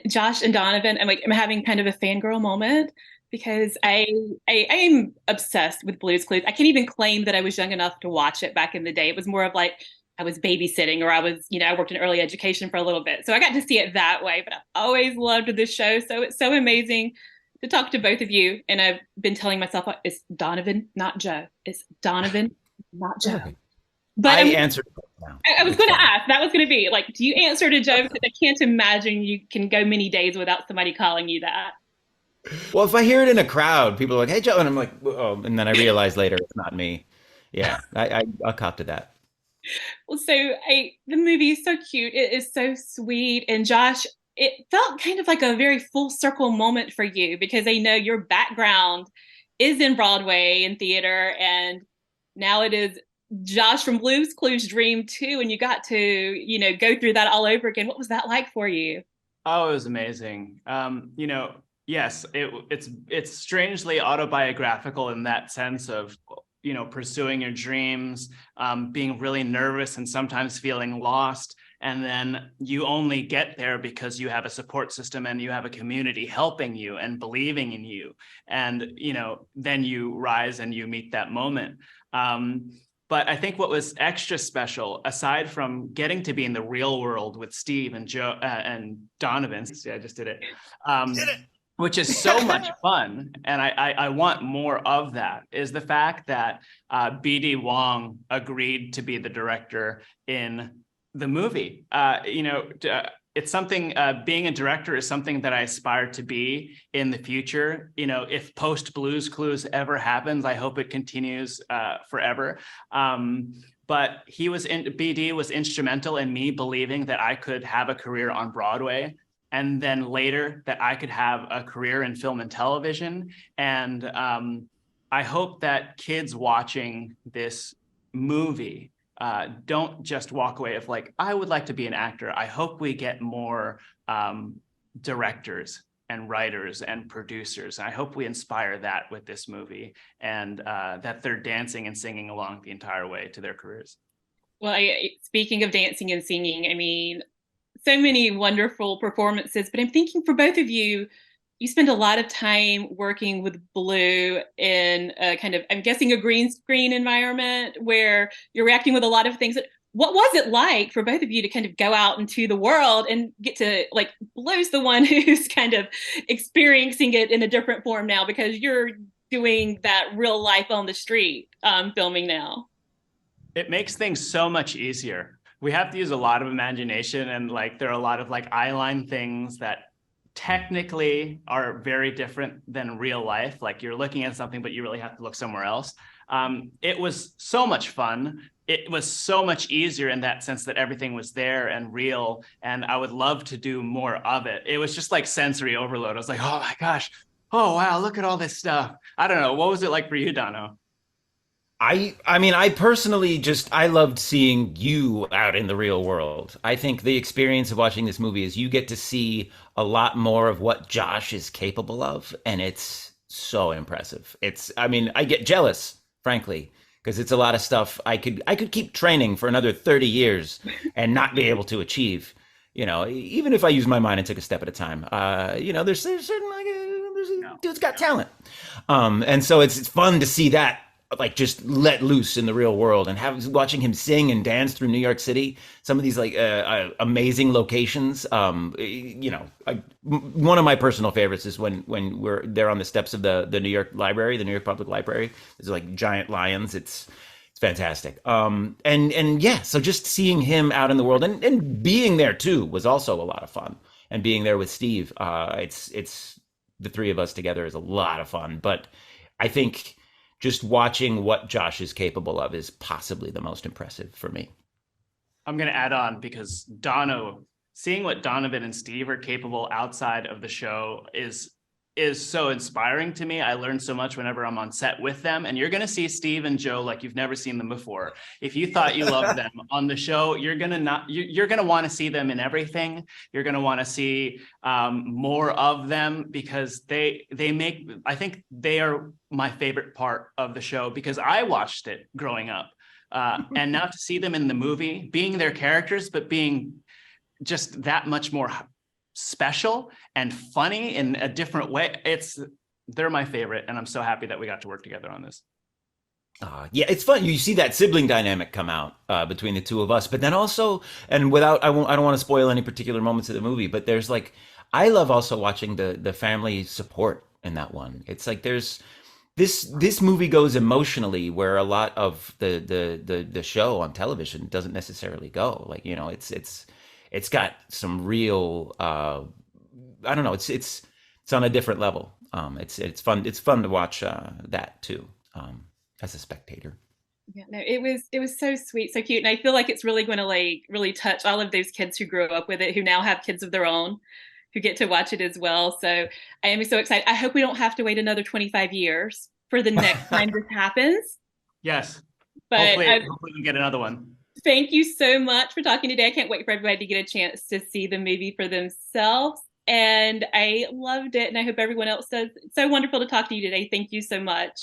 Josh and Donovan, I'm having kind of a fangirl moment because I am obsessed with Blue's Clues. I can't even claim that I was young enough to watch it back in the day. It was more of like I was babysitting or I was, I worked in early education for a little bit. So I got to see it that way, but I've always loved this show. So it's so amazing to talk to both of you. And I've been telling myself, it's Donovan, not Joe. It's Donovan, not Joe. Okay. But I answered now. I was It's going to fine. ask, that was going to be like, do you answer to Joe? Because I can't imagine you can go many days without somebody calling you that. Well, if I hear it in a crowd, people are like, "Hey, Joe," and I'm like, "Oh," and then I realize later it's not me. Yeah, I'll cop to that. Well, so the movie is so cute. It is so sweet. And Josh, it felt kind of like a very full circle moment for you because I know your background is in Broadway and theater, and now it is Josh from Blue's Clues Dream too, and you got to, go through that all over again. What was that like for you? Oh, it was amazing. Yes, it's strangely autobiographical in that sense of, pursuing your dreams, being really nervous and sometimes feeling lost. And then you only get there because you have a support system and you have a community helping you and believing in you. And, then you rise and you meet that moment. But I think what was extra special, aside from getting to be in the real world with Steve and Joe and Donovan, see, I just did it, which is so much fun, and I want more of that, is the fact that BD Wong agreed to be the director in the movie. It's something, being a director is something that I aspire to be in the future. If post Blue's Clues ever happens, I hope it continues forever. But BD was instrumental in me believing that I could have a career on Broadway, and then later that I could have a career in film and television. And I hope that kids watching this movie don't just walk away of like, I would like to be an actor. I hope we get more directors and writers and producers. I hope we inspire that with this movie, and that they're dancing and singing along the entire way to their careers. Well, speaking of dancing and singing, so many wonderful performances, but I'm thinking for both of you, you spend a lot of time working with Blue in a kind of, I'm guessing, a green screen environment where you're reacting with a lot of things. What was it like for both of you to kind of go out into the world and get to, like, Blue's the one who's kind of experiencing it in a different form now because you're doing that real life on the street filming now? It makes things so much easier. We have to use a lot of imagination, and like there are a lot of like eyeline things that technically are very different than real life. Like you're looking at something, but you really have to look somewhere else. It was so much fun. It was so much easier in that sense that everything was there and real. And I would love to do more of it. It was just like sensory overload. I was like, oh my gosh. Oh, wow. Look at all this stuff. I don't know. What was it like for you, Dono? I mean, I personally I loved seeing you out in the real world. I think the experience of watching this movie is you get to see a lot more of what Josh is capable of, and it's so impressive. I mean, I get jealous, frankly, because it's a lot of stuff I could keep training for another 30 years and not be able to achieve. Even if I use my mind and took a step at a time. There's certain like there's a dude's got talent. And so it's fun to see that like just let loose in the real world and watching him sing and dance through New York City, some of these like amazing locations. One of my personal favorites is when we're there on the steps of the New York Library, the New York Public Library. There's like giant lions. It's fantastic. And yeah, so just seeing him out in the world and being there too was also a lot of fun. And being there with Steve, it's the three of us together is a lot of fun. But I think just watching what Josh is capable of is possibly the most impressive for me. I'm going to add on because seeing what Donovan and Steve are capable outside of the show is so inspiring to me. I learn so much whenever I'm on set with them, and you're going to see Steve and Joe like you've never seen them before. If you thought you loved them on the show, you're going to want to see them in everything. You're going to want to see more of them because I think they are my favorite part of the show because I watched it growing up. And now to see them in the movie, being their characters, but being just that much more special and funny in a different way. They're my favorite, and I'm so happy that we got to work together on this. Yeah, it's fun. You see that sibling dynamic come out between the two of us, but then also, and without, I don't want to spoil any particular moments of the movie, but there's like, I love also watching the family support in that one. It's like there's this movie goes emotionally where a lot of the show on television doesn't necessarily go. Like, you know, it's got some real I don't know, it's on a different level. It's fun to watch that too. As a spectator. Yeah, no, it was so sweet, so cute, and I feel like it's really going to like really touch all of those kids who grew up with it, who now have kids of their own, who get to watch it as well. So I am so excited. I hope we don't have to wait another 25 years for the next time this happens. Yes. But Hopefully we get another one. thank you so much for talking today. I can't wait for everybody to get a chance to see the movie for themselves. And I loved it, and I hope everyone else does. It's so wonderful to talk to you today. Thank you so much.